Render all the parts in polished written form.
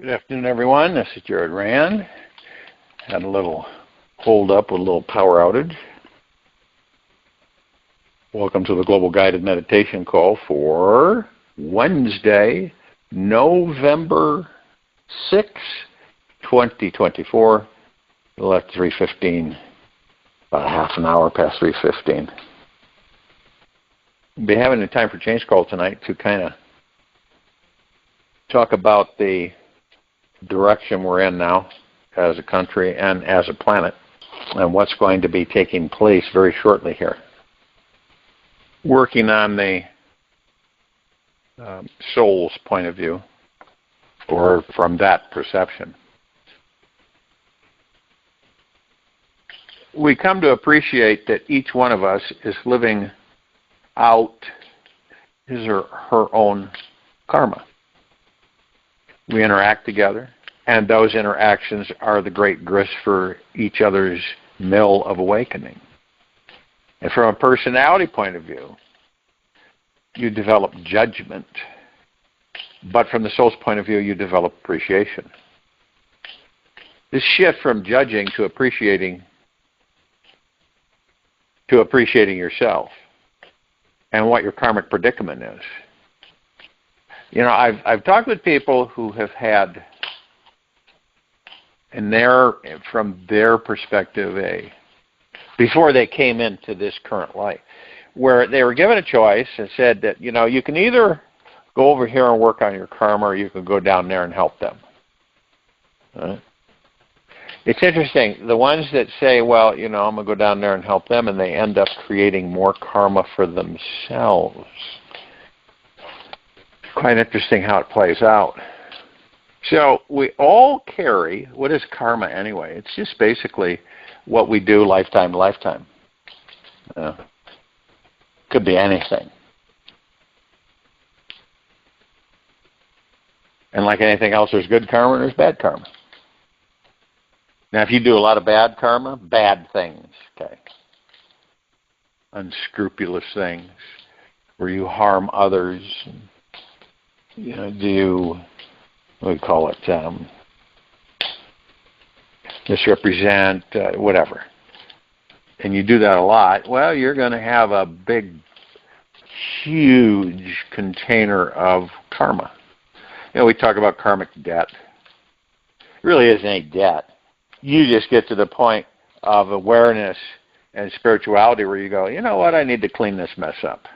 Good afternoon, everyone. This is Jared Rand. Had a little hold up with a little power outage. Welcome to the Global Guided Meditation Call for Wednesday, November 6, 2024. A little after 3:15, about a half an hour past 3:15. We'll be having a Time for Change call tonight to kind of talk about the direction we're in now as a country and as a planet and what's going to be taking place very shortly here. Working on the soul's point of view, or from that perception. We come to appreciate that each one of us is living out his or her own karma. We interact together, and those interactions are the great grist for each other's mill of awakening. And from a personality point of view, you develop judgment, but from the soul's point of view, you develop appreciation. This shift from judging to appreciating yourself and what your karmic predicament is. You know, I've talked with people who have had, from their perspective, before they came into this current life, where they were given a choice and said that, you know, you can either go over here and work on your karma, or you can go down there and help them. Right? It's interesting. The ones that say, well, you know, I'm going to go down there and help them, and they end up creating more karma for themselves. Quite interesting how it plays out. So we all carry, what is karma anyway? It's just basically what we do lifetime to lifetime. Could be anything. And like anything else, there's good karma and there's bad karma. Now, if you do a lot of bad karma, bad things, okay, unscrupulous things, where you harm others, you know, what do we call it, misrepresent, whatever, and you do that a lot, well, you're going to have a big, huge container of karma. You know, we talk about karmic debt. It really isn't any debt. You just get to the point of awareness and spirituality where you go, you know what, I need to clean this mess up.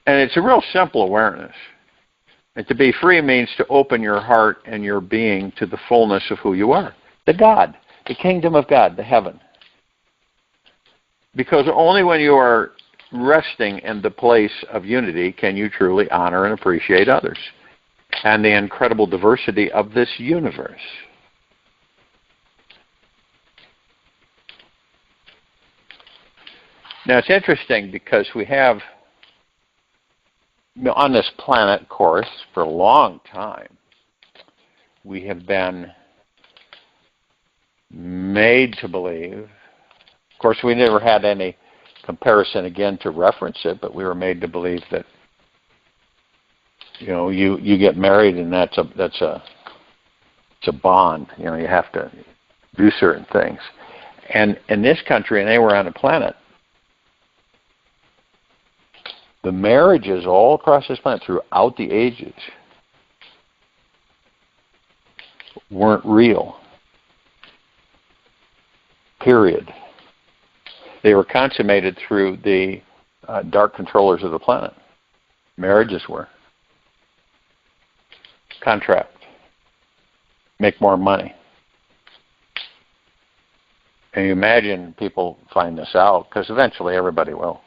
And it's a real simple awareness. And to be free means to open your heart and your being to the fullness of who you are. The God, the kingdom of God, the heaven. Because only when you are resting in the place of unity can you truly honor and appreciate others and the incredible diversity of this universe. Now it's interesting because we have, on this planet, of course, for a long time, we have been made to believe, of course we never had any comparison again to reference it, but we were made to believe that, you know, you get married and it's a bond. You know, you have to do certain things. And in this country, and anywhere on the planet, the marriages all across this planet throughout the ages weren't real. Period. They were consummated through the dark controllers of the planet. Marriages were. Contract. Make more money. And you imagine people find this out, because eventually everybody will,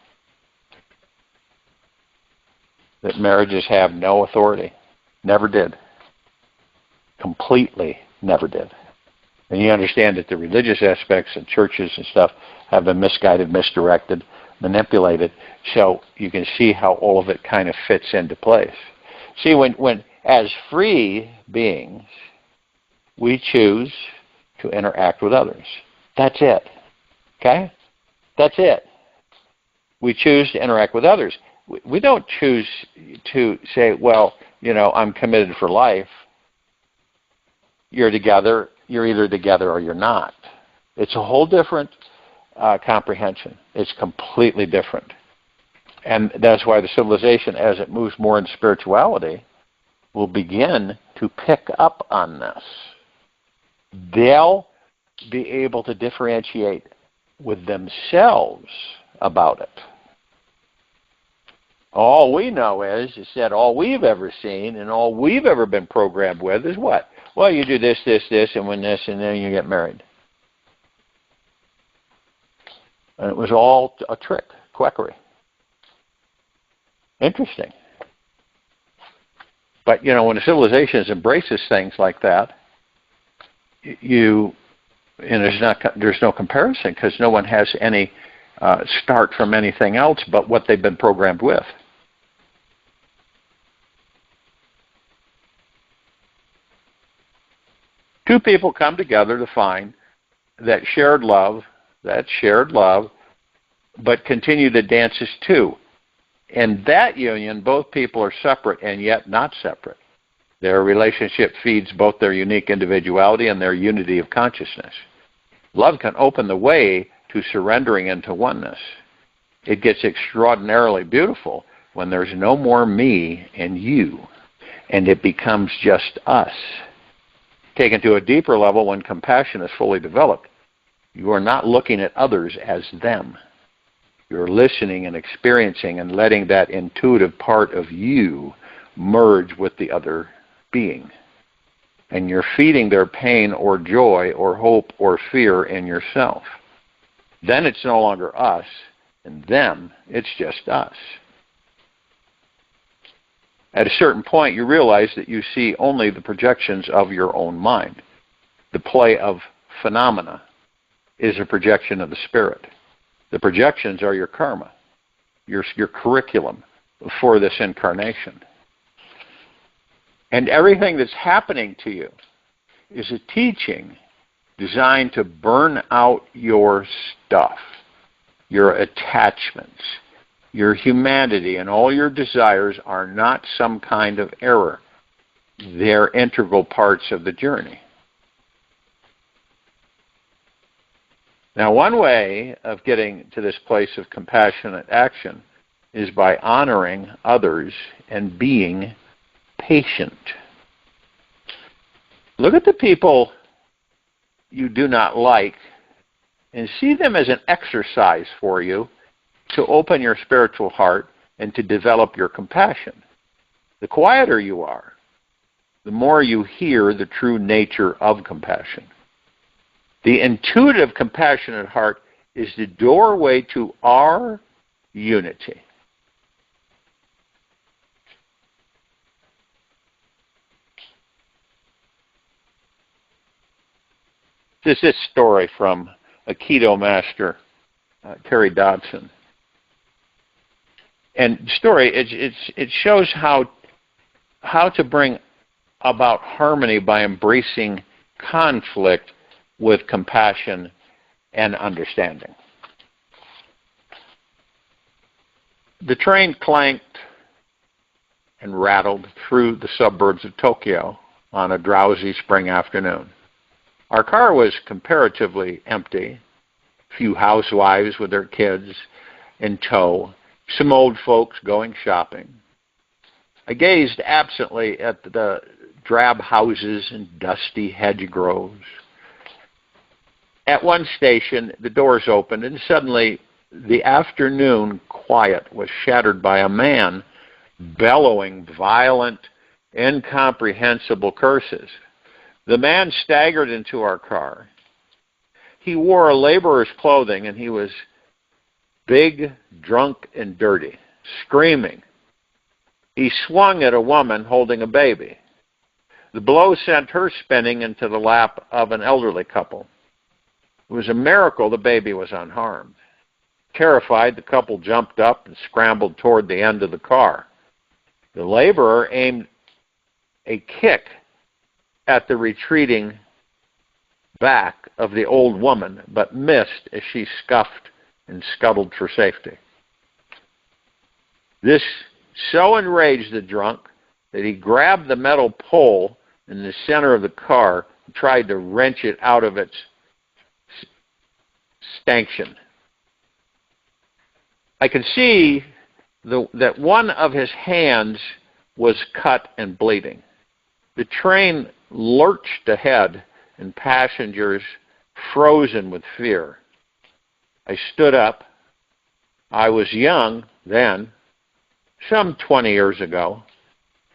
that marriages have no authority. Never did. Completely never did. And you understand that the religious aspects and churches and stuff have been misguided, misdirected, manipulated, so you can see how all of it kind of fits into place. See, when as free beings, we choose to interact with others. That's it. Okay? That's it. We choose to interact with others. We don't choose to say, well, I'm committed for life. You're together. You're either together or you're not. It's a whole different comprehension. It's completely different. And that's why the civilization, as it moves more into spirituality, will begin to pick up on this. They'll be able to differentiate with themselves about it. All we know is that all we've ever seen and all we've ever been programmed with is what? Well, you do this, this, this, and when this, and then you get married. And it was all a trick, quackery. Interesting. But, when a civilization embraces things like that, there's no comparison because no one has any start from anything else but what they've been programmed with. Two people come together to find that shared love, but continue to dance as two. In that union, both people are separate and yet not separate. Their relationship feeds both their unique individuality and their unity of consciousness. Love can open the way to surrendering into oneness. It gets extraordinarily beautiful when there's no more me and you, and it becomes just us. Taken to a deeper level, when compassion is fully developed, you are not looking at others as them. You're listening and experiencing and letting that intuitive part of you merge with the other being. And you're feeding their pain or joy or hope or fear in yourself. Then it's no longer us and them, it's just us. At a certain point, you realize that you see only the projections of your own mind. The play of phenomena is a projection of the spirit. The projections are your karma, your curriculum for this incarnation. And everything that's happening to you is a teaching designed to burn out your stuff, your attachments, your humanity, and all your desires are not some kind of error. They're integral parts of the journey. Now, one way of getting to this place of compassionate action is by honoring others and being patient. Look at the people you do not like and see them as an exercise for you to open your spiritual heart and to develop your compassion. The quieter you are, the more you hear the true nature of compassion. The intuitive, compassionate heart is the doorway to our unity. This is a story from a Keto master, Terry Dodson. And the story, it shows how to bring about harmony by embracing conflict with compassion and understanding. The train clanked and rattled through the suburbs of Tokyo on a drowsy spring afternoon. Our car was comparatively empty. Few housewives with their kids in tow. Some old folks going shopping. I gazed absently at the drab houses and dusty hedgerows. At one station, the doors opened, and suddenly the afternoon quiet was shattered by a man bellowing violent, incomprehensible curses. The man staggered into our car. He wore a laborer's clothing, and he was big, drunk, and dirty, screaming. He swung at a woman holding a baby. The blow sent her spinning into the lap of an elderly couple. It was a miracle the baby was unharmed. Terrified, the couple jumped up and scrambled toward the end of the car. The laborer aimed a kick at the retreating back of the old woman, but missed as she scuffed and scuttled for safety. This so enraged the drunk that he grabbed the metal pole in the center of the car and tried to wrench it out of its stanchion. I could see that one of his hands was cut and bleeding. The train lurched ahead, and passengers frozen with fear. I stood up. I was young then, some 20 years ago,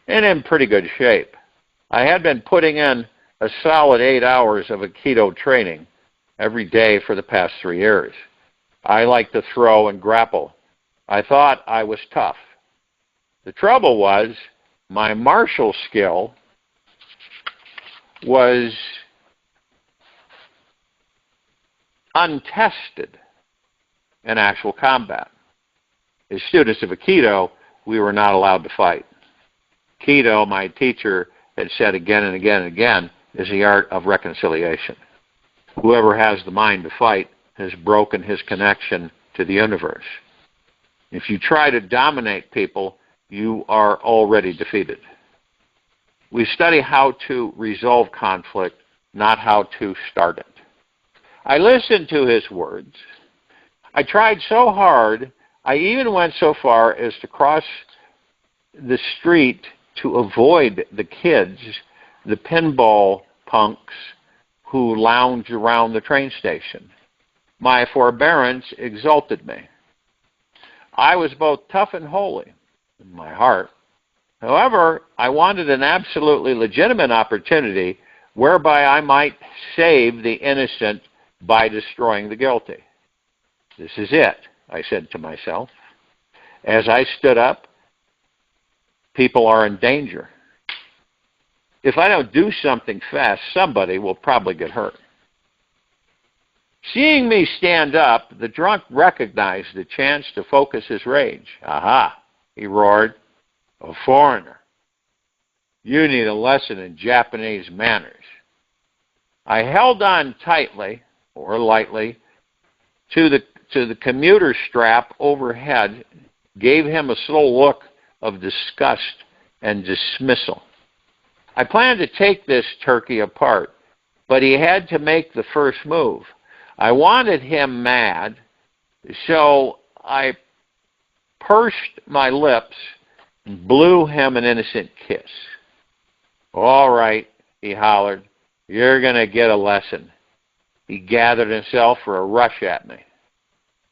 and in pretty good shape. I had been putting in a solid 8 hours of Aikido training every day for the past 3 years. I like to throw and grapple. I thought I was tough. The trouble was, my martial skill was untested in actual combat. As students of Aikido, we were not allowed to fight. Aikido, my teacher had said again and again and again, is the art of reconciliation. Whoever has the mind to fight has broken his connection to the universe. If you try to dominate people, you are already defeated. We study how to resolve conflict, not how to start it. I listened to his words. I tried so hard, I even went so far as to cross the street to avoid the kids, the pinball punks who lounge around the train station. My forbearance exalted me. I was both tough and holy in my heart. However, I wanted an absolutely legitimate opportunity whereby I might save the innocent by destroying the guilty. This is it, I said to myself. As I stood up, people are in danger. If I don't do something fast, somebody will probably get hurt. Seeing me stand up, the drunk recognized the chance to focus his rage. Aha, he roared, a foreigner. You need a lesson in Japanese manners. I held on tightly, or lightly, to the commuter strap overhead, gave him a slow look of disgust and dismissal. I planned to take this turkey apart, but he had to make the first move. I wanted him mad, so I pursed my lips and blew him an innocent kiss. All right, he hollered, you're going to get a lesson. He gathered himself for a rush at me.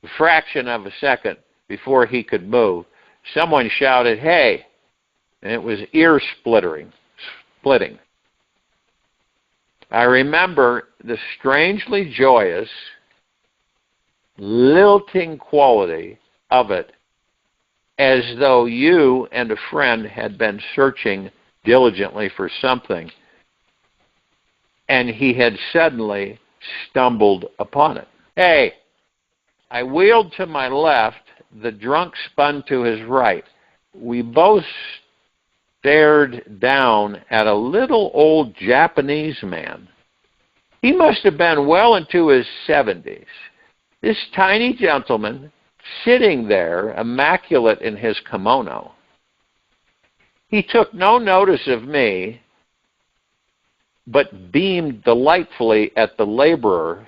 A fraction of a second before he could move, someone shouted, hey, and it was ear-splitting. I remember the strangely joyous, lilting quality of it, as though you and a friend had been searching diligently for something, and he had suddenly stumbled upon it. Hey! I wheeled to my left. The drunk spun to his right. We both stared down at a little old Japanese man. He must have been well into his 70s. This tiny gentleman sitting there, immaculate in his kimono. He took no notice of me, but beamed delightfully at the laborer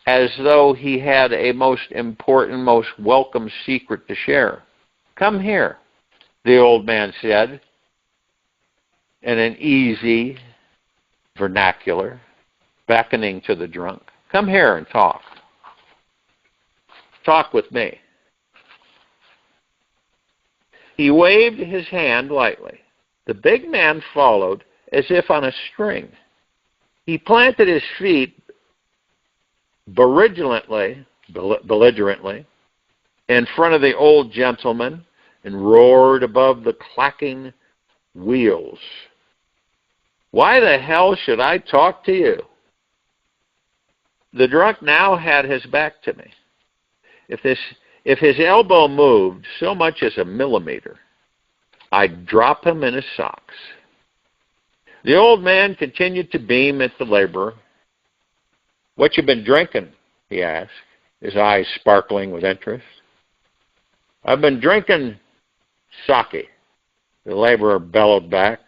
as though he had a most important, most welcome secret to share. Come here, the old man said, in an easy vernacular, beckoning to the drunk. Come here and talk. Talk with me. He waved his hand lightly. The big man followed as if on a string. He planted his feet belligerently in front of the old gentleman and roared above the clacking wheels. Why the hell should I talk to you? The drunk now had his back to me. If his elbow moved so much as a millimeter, I'd drop him in his socks. The old man continued to beam at the laborer. What you been drinking? He asked, his eyes sparkling with interest. I've been drinking sake, The laborer bellowed back.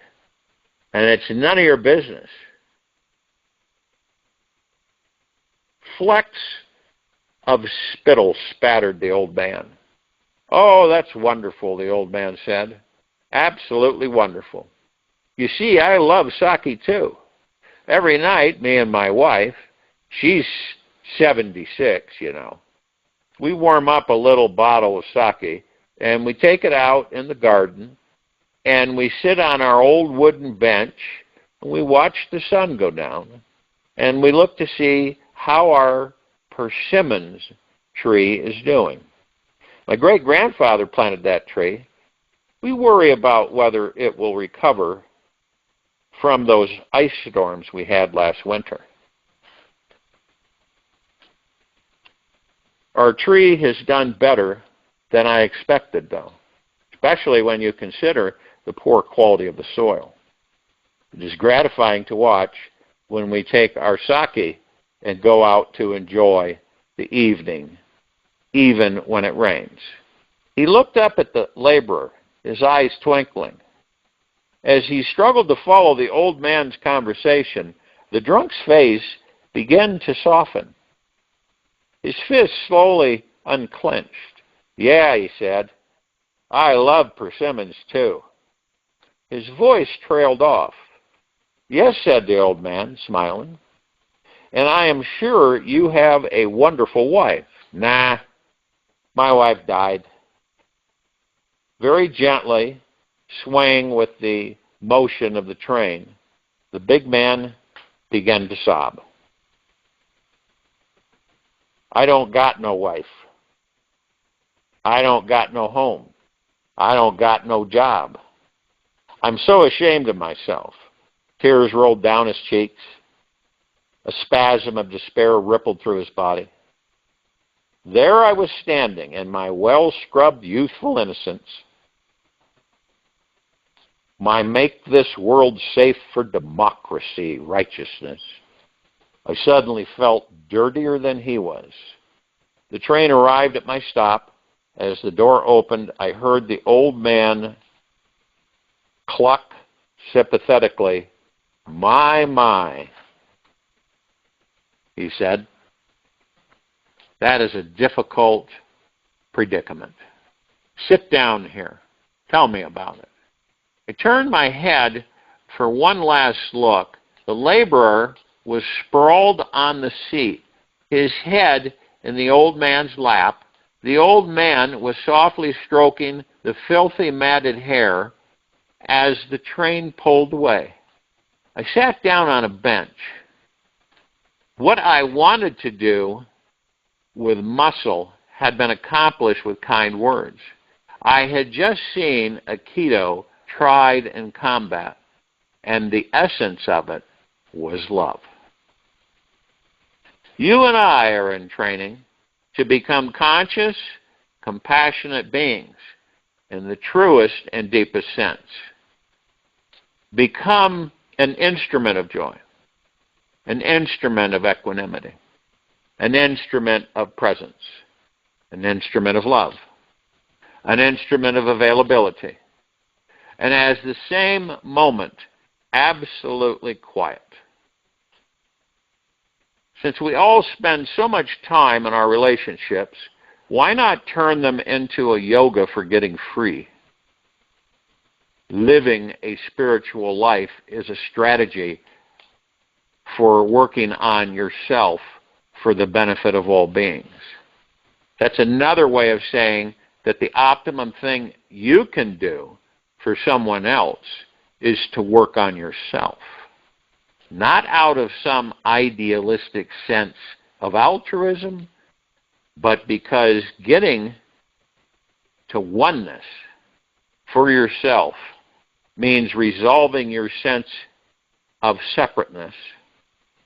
And it's none of your business. Flecks of spittle spattered the old man. Oh, that's wonderful, the old man said. Absolutely wonderful. You see, I love sake too. Every night, me and my wife, she's 76, we warm up a little bottle of sake, and we take it out in the garden, and we sit on our old wooden bench, and we watch the sun go down, and we look to see how our persimmons tree is doing. My great-grandfather planted that tree. We worry about whether it will recover from those ice storms we had last winter. Our tree has done better than I expected, though, especially when you consider the poor quality of the soil. It is gratifying to watch when we take our sake and go out to enjoy the evening, even when it rains. He looked up at the laborer, his eyes twinkling. As he struggled to follow the old man's conversation, the drunk's face began to soften. His fist slowly unclenched. Yeah, he said, I love persimmons too. His voice trailed off. Yes, said the old man, smiling. And I am sure you have a wonderful wife. Nah, my wife died. Very gently, swaying with the motion of the train, the big man began to sob. I don't got no wife. I don't got no home. I don't got no job. I'm so ashamed of myself. Tears rolled down his cheeks. A spasm of despair rippled through his body. There I was standing in my well-scrubbed youthful innocence, my make this world safe for democracy righteousness. I suddenly felt dirtier than he was. The train arrived at my stop. As the door opened, I heard the old man cluck sympathetically, my, he said. That is a difficult predicament. Sit down here. Tell me about it. I turned my head for one last look. The laborer was sprawled on the seat, his head in the old man's lap. The old man was softly stroking the filthy matted hair as the train pulled away. I sat down on a bench. What I wanted to do with muscle had been accomplished with kind words. I had just seen Aikido tried in combat, and the essence of it was love. You and I are in training to become conscious, compassionate beings in the truest and deepest sense. Become an instrument of joy, an instrument of equanimity, an instrument of presence, an instrument of love, an instrument of availability, and as the same moment, absolutely quiet. Since we all spend so much time in our relationships, why not turn them into a yoga for getting free? Living a spiritual life is a strategy for working on yourself for the benefit of all beings. That's another way of saying that the optimum thing you can do for someone else is to work on yourself. Not out of some idealistic sense of altruism, but because getting to oneness for yourself means resolving your sense of separateness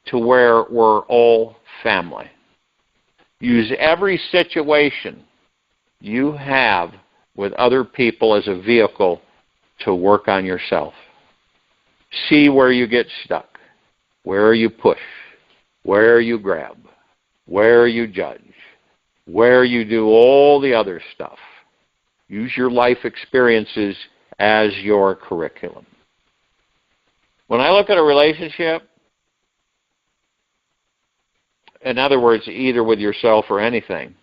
to where we're all family. Use every situation you have with other people as a vehicle to work on yourself. See where you get stuck, where you push, where you grab, where you judge, where you do all the other stuff. Use your life experiences as your curriculum. When I look at a relationship, in other words, either with yourself or anything,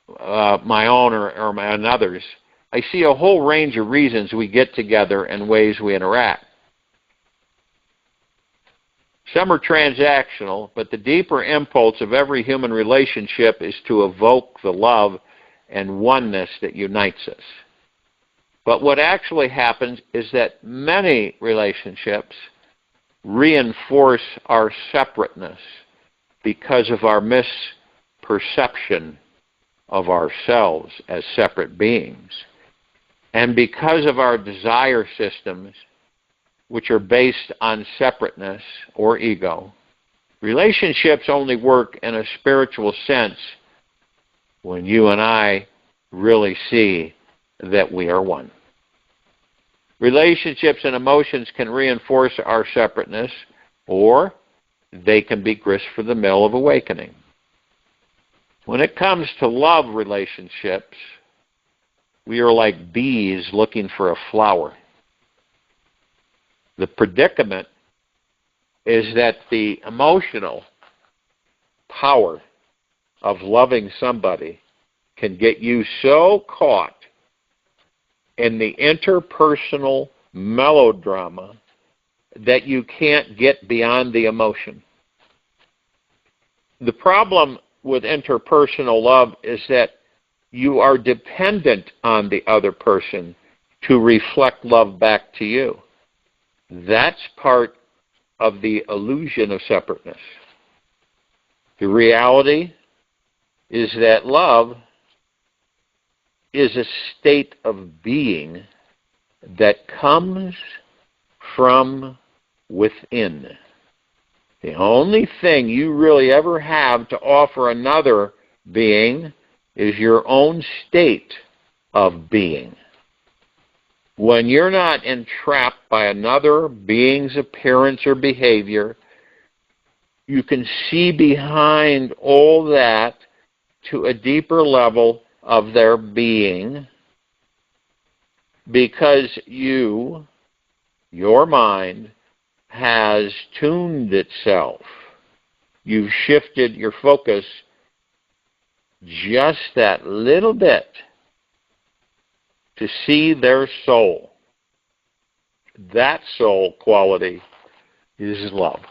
my own or another's, I see a whole range of reasons we get together and ways we interact. Some are transactional, but the deeper impulse of every human relationship is to evoke the love and oneness that unites us. But what actually happens is that many relationships reinforce our separateness because of our misperception of ourselves as separate beings. And because of our desire systems, which are based on separateness or ego, relationships only work in a spiritual sense when you and I really see that we are one. Relationships and emotions can reinforce our separateness, or they can be grist for the mill of awakening. When it comes to love relationships, we are like bees looking for a flower. The predicament is that the emotional power of loving somebody can get you so caught in the interpersonal melodrama that you can't get beyond the emotion. The problem with interpersonal love is that you are dependent on the other person to reflect love back to you. That's part of the illusion of separateness. The reality is that love is a state of being that comes from within. The only thing you really ever have to offer another being is your own state of being. When you're not entrapped by another being's appearance or behavior, you can see behind all that to a deeper level of their being, because your mind has tuned itself. You've shifted your focus just that little bit to see their soul. That soul quality is love.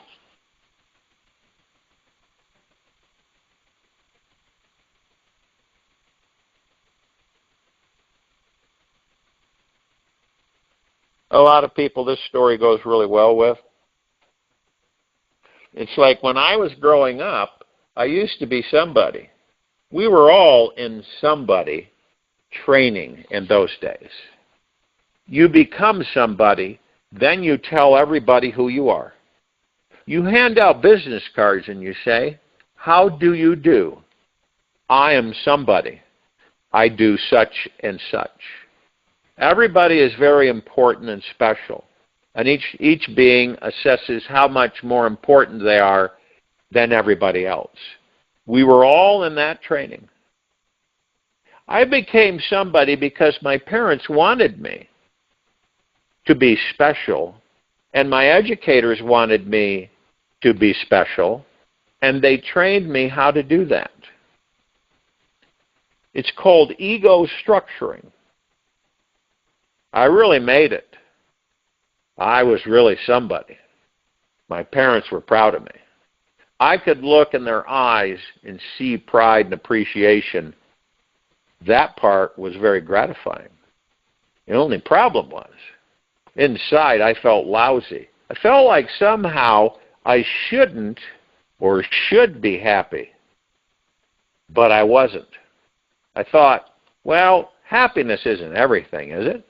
A lot of people this story goes really well with. It's like when I was growing up, I used to be somebody. We were all in somebody training in those days. You become somebody, then you tell everybody who you are. You hand out business cards and you say, "How do you do? I am somebody. I do such and such." Everybody is very important and special, and each being assesses how much more important they are than everybody else. We were all in that training. I became somebody because my parents wanted me to be special, and my educators wanted me to be special, and they trained me how to do that. It's called ego structuring. I really made it. I was really somebody. My parents were proud of me. I could look in their eyes and see pride and appreciation. That part was very gratifying. The only problem was, inside I felt lousy. I felt like somehow I shouldn't or should be happy, but I wasn't. I thought, well, happiness isn't everything, is it?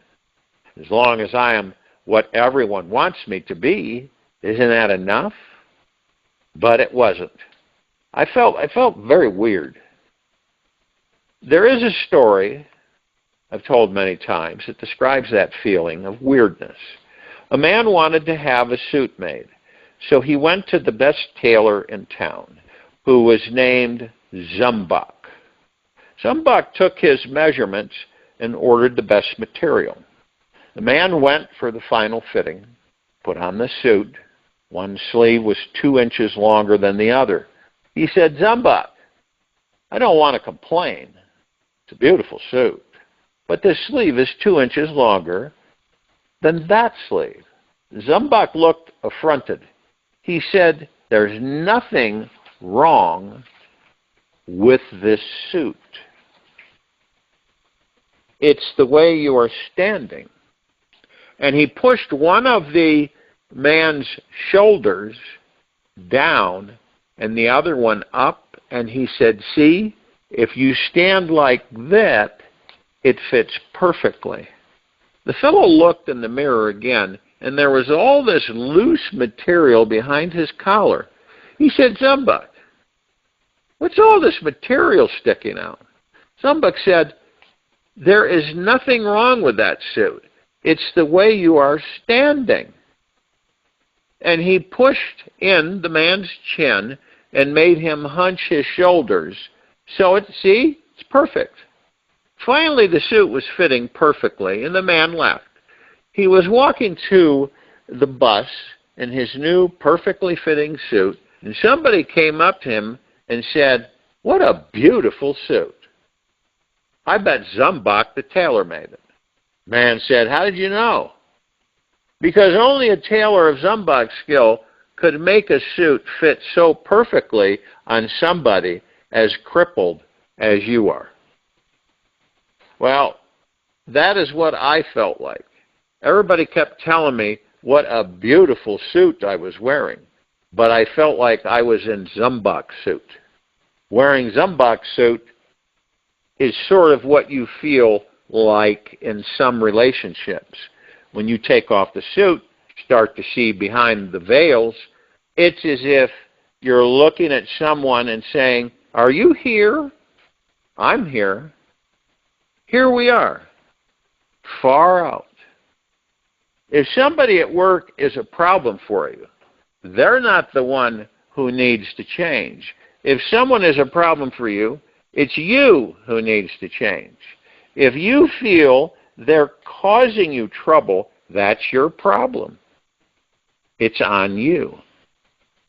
As long as I am what everyone wants me to be, isn't that enough? But it wasn't. I felt very weird. There is a story I've told many times that describes that feeling of weirdness. A man wanted to have a suit made, so he went to the best tailor in town, who was named Zumbach. Zumbach took his measurements and ordered the best material. The man went for the final fitting, put on the suit. One sleeve was 2 inches longer than the other. He said, "Zumbach, I don't want to complain. It's a beautiful suit. But this sleeve is 2 inches longer than that sleeve." Zumbach looked affronted. He said, "There's nothing wrong with this suit. It's the way you are standing." And he pushed one of the man's shoulders down and the other one up, and he said, "See, if you stand like that, it fits perfectly." The fellow looked in the mirror again, and there was all this loose material behind his collar. He said, "Zumbach, what's all this material sticking out?" Zumbach said, "There is nothing wrong with that suit. It's the way you are standing." And he pushed in the man's chin and made him hunch his shoulders. So see, it's perfect. Finally, the suit was fitting perfectly, and the man left. He was walking to the bus in his new perfectly fitting suit, and somebody came up to him and said, "What a beautiful suit. I bet Zumbach the tailor made it." Man said, "How did you know?" "Because only a tailor of Zumbach's skill could make a suit fit so perfectly on somebody as crippled as you are." Well, that is what I felt like. Everybody kept telling me what a beautiful suit I was wearing, but I felt like I was in Zumbach's suit. Wearing Zumbach's suit is sort of what you feel like in some relationships. When you take off the suit, start to see behind the veils, it's as if you're looking at someone and saying, "Are you here? I'm here. Here we are, far out." If somebody at work is a problem for you, they're not the one who needs to change. If someone is a problem for you, it's you who needs to change. If you feel they're causing you trouble, that's your problem. It's on you.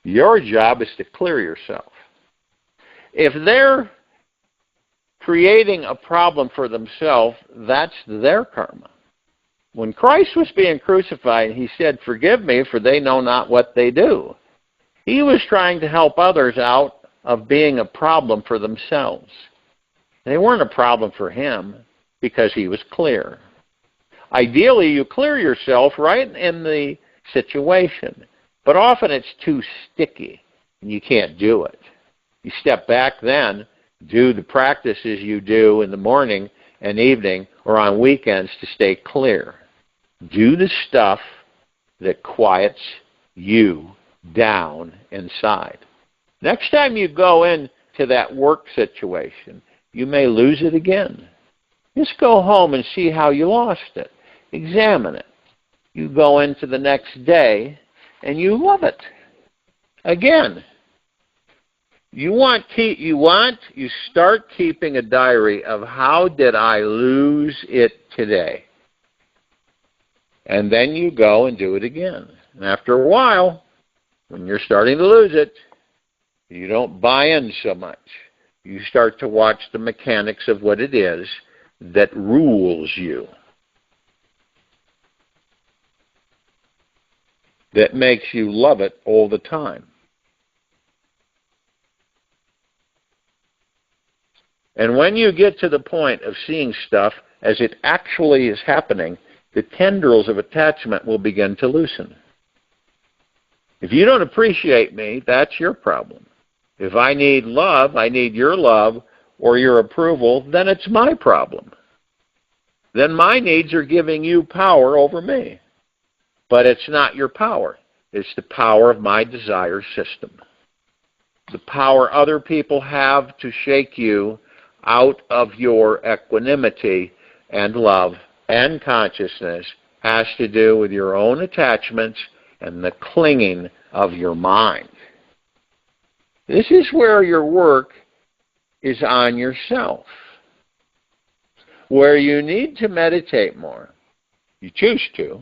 Your job is to clear yourself. If they're creating a problem for themselves, that's their karma. When Christ was being crucified, he said, "Forgive me, for they know not what they do." He was trying to help others out of being a problem for themselves. They weren't a problem for him because he was clear. Ideally, you clear yourself right in the situation, but often it's too sticky and you can't do it. You step back then, do the practices you do in the morning and evening or on weekends to stay clear. Do the stuff that quiets you down inside. Next time you go into that work situation, you may lose it again. Just go home and see how you lost it. Examine it. You go into the next day and you love it. Again, you start keeping a diary of how did I lose it today? And then you go and do it again. And after a while, when you're starting to lose it, you don't buy in so much. You start to watch the mechanics of what it is that rules you, that makes you love it all the time. And when you get to the point of seeing stuff as it actually is happening, the tendrils of attachment will begin to loosen. If you don't appreciate me, that's your problem. If I need love, I need your love or your approval, then it's my problem. Then my needs are giving you power over me. But it's not your power. It's the power of my desire system. The power other people have to shake you out of your equanimity and love and consciousness has to do with your own attachments and the clinging of your mind. This is where your work is on yourself, where you need to meditate more, You choose to.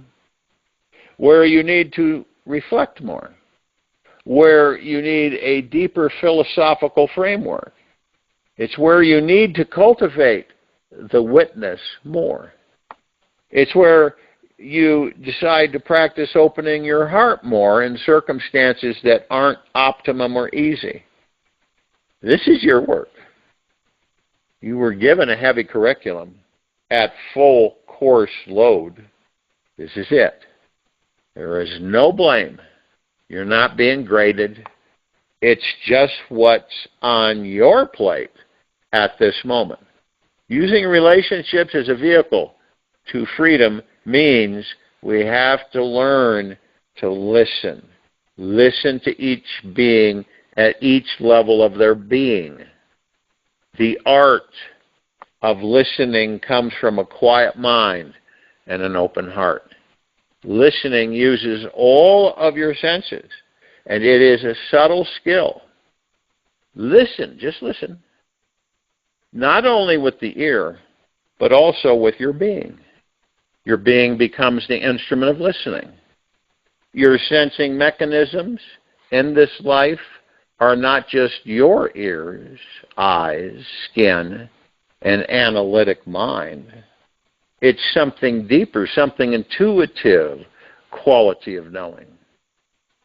Where you need to reflect more. Where you need a deeper philosophical framework. It's where you need to cultivate the witness more. It's where you decide to practice opening your heart more in circumstances that aren't optimum or easy. This is your work. You were given a heavy curriculum at full course load. This is it. There is no blame. You're not being graded. It's just what's on your plate at this moment. Using relationships as a vehicle to freedom means we have to learn to listen. Listen to each being at each level of their being. The art of listening comes from a quiet mind and an open heart. Listening uses all of your senses, and it is a subtle skill. Listen, just listen. Not only with the ear, but also with your being. Your being becomes the instrument of listening. Your sensing mechanisms in this life are not just your ears, eyes, skin, and analytic mind. It's something deeper, something intuitive, quality of knowing.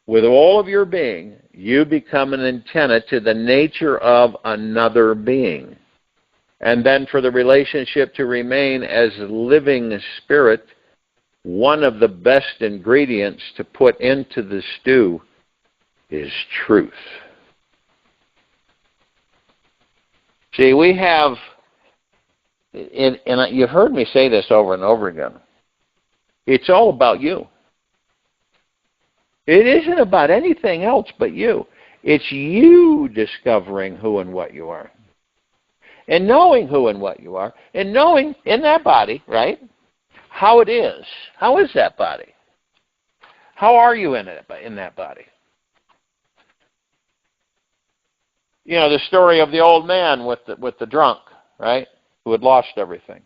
With all of your being, you become an antenna to the nature of another being. And then for the relationship to remain as living spirit, one of the best ingredients to put into the stew is truth. See, we have, and you've heard me say this over and over again, it's all about you. It isn't about anything else but you. It's you discovering who and what you are. And knowing who and what you are. And knowing in that body, right, how it is. How is that body? How are you in that body? You know, the story of the old man with the drunk, right, who had lost everything.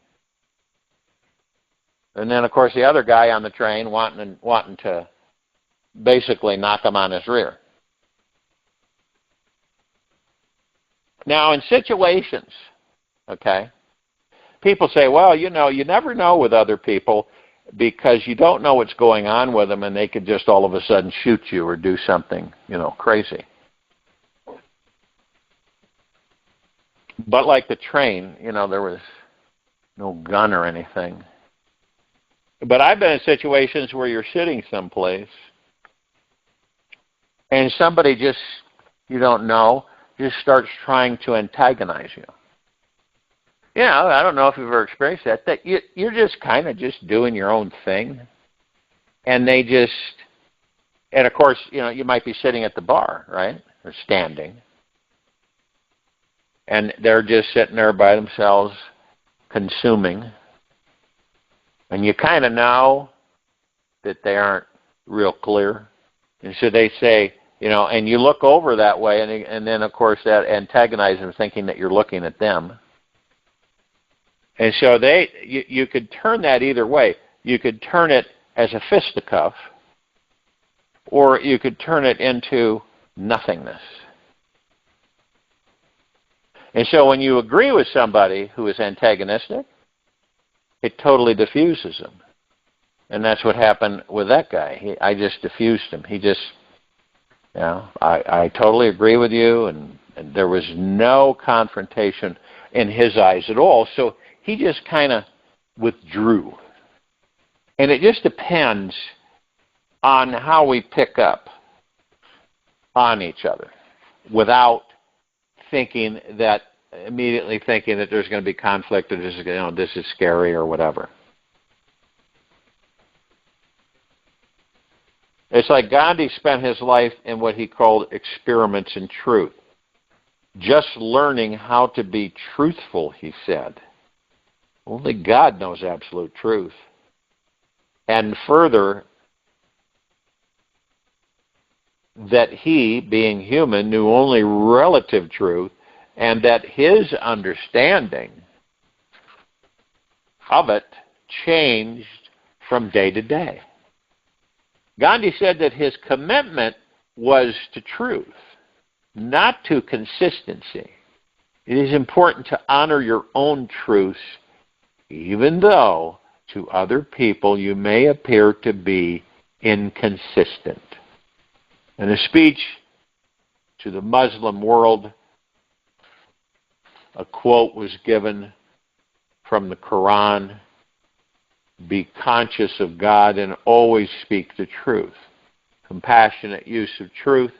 And then, of course, the other guy on the train wanting to basically knock him on his rear. Now, in situations, okay, people say, well, you know, you never know with other people because you don't know what's going on with them and they could just all of a sudden shoot you or do something, you know, crazy. But like the train, you know, there was no gun or anything. But I've been in situations where you're sitting someplace and somebody just, you don't know, just starts trying to antagonize you. Yeah, I don't know if you've ever experienced that you're just kind of just doing your own thing. And they just, and of course, you know, you might be sitting at the bar, right? Or standing. And they're just sitting there by themselves, consuming. And you kind of know that they aren't real clear. And so they say, you know, and you look over that way, and then, of course, that antagonizes them, thinking that you're looking at them. And so you could turn that either way. You could turn it as a fisticuff, or you could turn it into nothingness. And so when you agree with somebody who is antagonistic, it totally diffuses them. And that's what happened with that guy. I just diffused him. He just, you know, I totally agree with you, and there was no confrontation in his eyes at all. So he just kind of withdrew. And it just depends on how we pick up on each other without immediately thinking that there's going to be conflict or this is scary or whatever. It's like Gandhi spent his life in what he called experiments in truth. Just learning how to be truthful, he said. Only God knows absolute truth. And further, that he, being human, knew only relative truth, and that his understanding of it changed from day to day. Gandhi said that his commitment was to truth, not to consistency. It is important to honor your own truths, even though to other people you may appear to be inconsistent. In a speech to the Muslim world, a quote was given from the Quran: "Be conscious of God and always speak the truth." Compassionate use of truth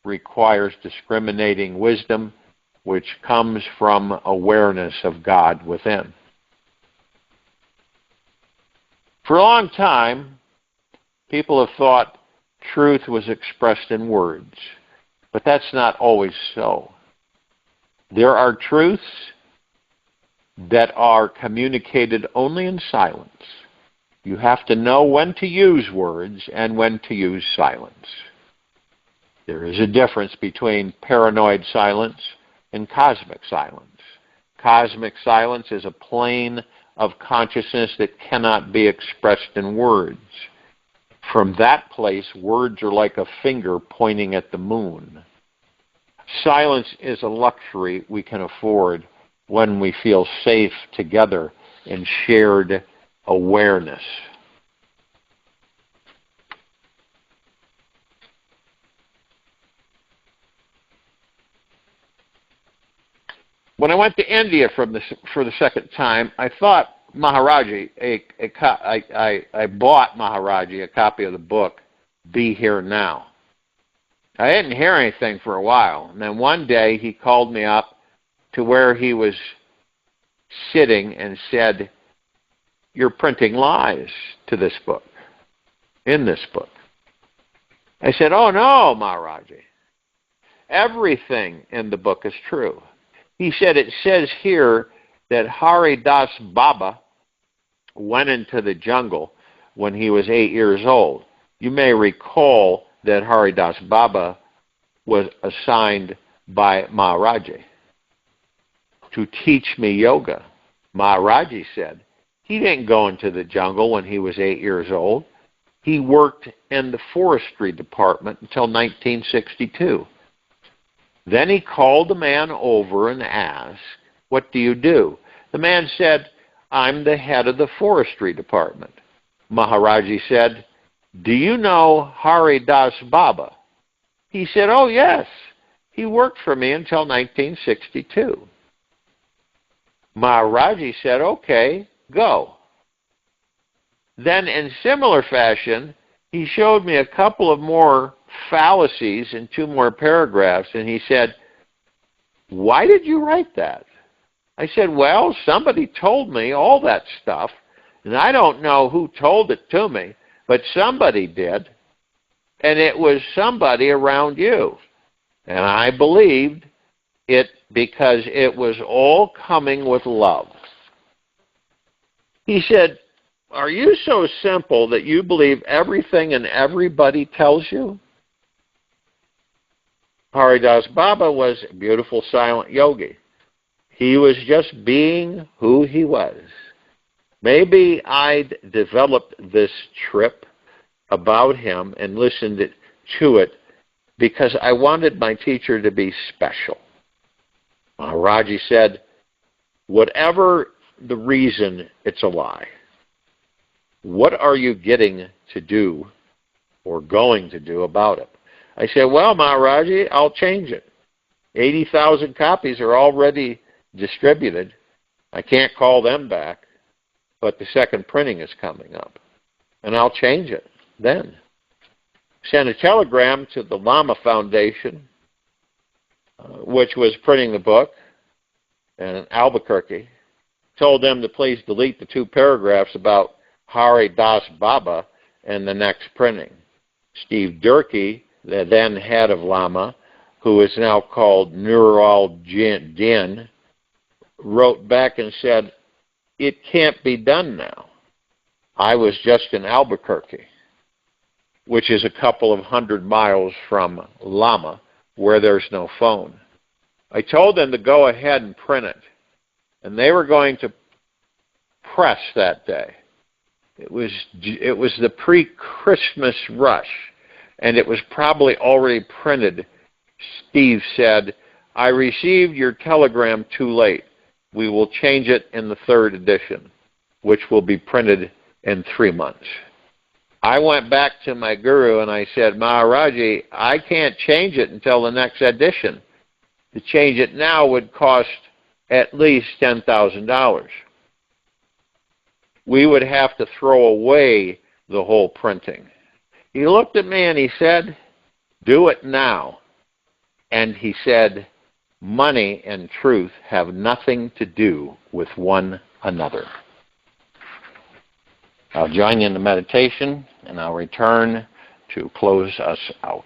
requires discriminating wisdom, which comes from awareness of God within. For a long time, people have thought truth was expressed in words, but that's not always so. There are truths that are communicated only in silence. You have to know when to use words and when to use silence. There is a difference between paranoid silence and cosmic silence. Cosmic silence is a plane of consciousness that cannot be expressed in words. From that place, words are like a finger pointing at the moon. Silence is a luxury we can afford when we feel safe together in shared awareness. When I went to India for the second time, I thought Maharaji, I bought Maharaji a copy of the book, Be Here Now. I didn't hear anything for a while, and then one day he called me up to where he was sitting and said, "You're printing lies to this book, in this book." I said, "Oh no, Maharaji. Everything in the book is true." He said, "It says here that Hari Das Baba went into the jungle when he was 8 years old. You may recall that Hari Das Baba was assigned by Maharaji to teach me yoga." Maharaji said, "He didn't go into the jungle when he was 8 years old. He worked in the forestry department until 1962. Then he called the man over and asked, 'What do you do?' The man said, 'I'm the head of the forestry department.' Maharaji said, 'Do you know Hari Das Baba?' He said, 'Oh, yes. He worked for me until 1962. Maharaji said, 'Okay, go.' Then in similar fashion, he showed me a couple of more fallacies in 2 more paragraphs, and he said, 'Why did you write that?' I said, 'Well, somebody told me all that stuff, and I don't know who told it to me, but somebody did, and it was somebody around you. And I believed it because it was all coming with love.' He said, 'Are you so simple that you believe everything and everybody tells you?' Hari Das Baba was a beautiful silent yogi. He was just being who he was. Maybe I'd developed this trip about him and listened to it because I wanted my teacher to be special." Maharaji said, "Whatever the reason, it's a lie. What are you getting to do or going to do about it?" I said, "Well, Maharaji, I'll change it. 80,000 copies are already distributed. I can't call them back, but the second printing is coming up, and I'll change it then." Sent a telegram to the Lama Foundation, which was printing the book, in Albuquerque. Told them to please delete the 2 paragraphs about Hari Das Baba in the next printing. Steve Durkee, the then head of Lama, who is now called Nurul Din, wrote back and said, "It can't be done now. I was just in Albuquerque," which is a couple of 100 miles from Lama, where there's no phone. I told them to go ahead and print it, and they were going to press that day. It was the pre-Christmas rush, and it was probably already printed. Steve said, "I received your telegram too late. We will change it in the 3rd edition, which will be printed in 3 months." I went back to my guru and I said, "Maharaji, I can't change it until the next edition. To change it now would cost at least $10,000. We would have to throw away the whole printing." He looked at me and he said, "Do it now." And he said, "Money and truth have nothing to do with one another." I'll join you in the meditation, and I'll return to close us out.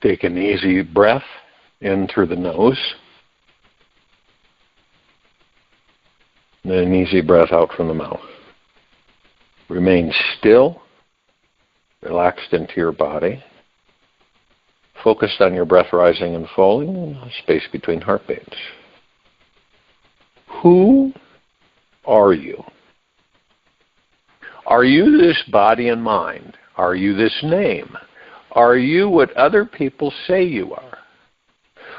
Take an easy breath in through the nose. And then an easy breath out from the mouth. Remain still, relaxed into your body, focused on your breath rising and falling, space between heartbeats. Who are you? Are you this body and mind? Are you this name? Are you what other people say you are?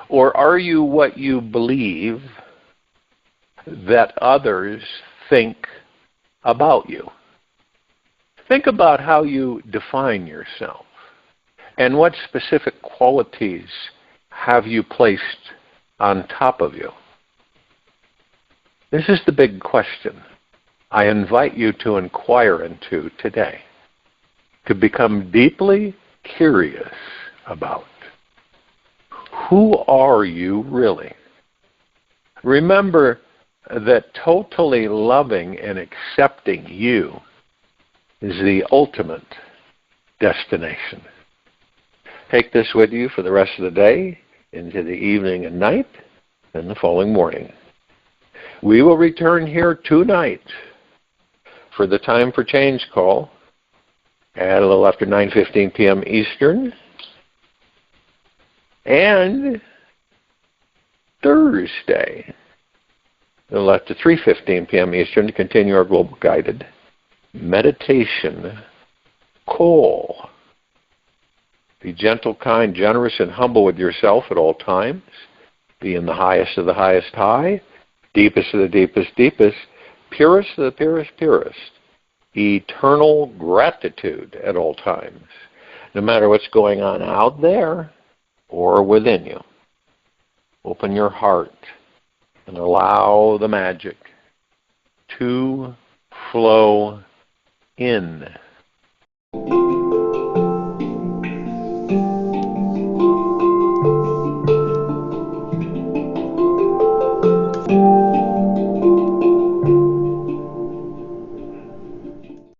Or are you what you believe that others think about you? Think about how you define yourself and what specific qualities have you placed on top of you. This is the big question I invite you to inquire into today, to become deeply curious about. Who are you really? Remember that totally loving and accepting you is the ultimate destination. Take this with you for the rest of the day, into the evening and night, and the following morning. We will return here tonight for the Time for Change call at a little after 9:15 p.m. Eastern, and Thursday a little after 3:15 p.m. Eastern to continue our global guided meditation call. Be gentle, kind, generous, and humble with yourself at all times. Be in the highest of the highest high, deepest of the deepest deepest, purest of the purest purest. Eternal gratitude at all times, no matter what's going on out there or within you. Open your heart and allow the magic to flow in.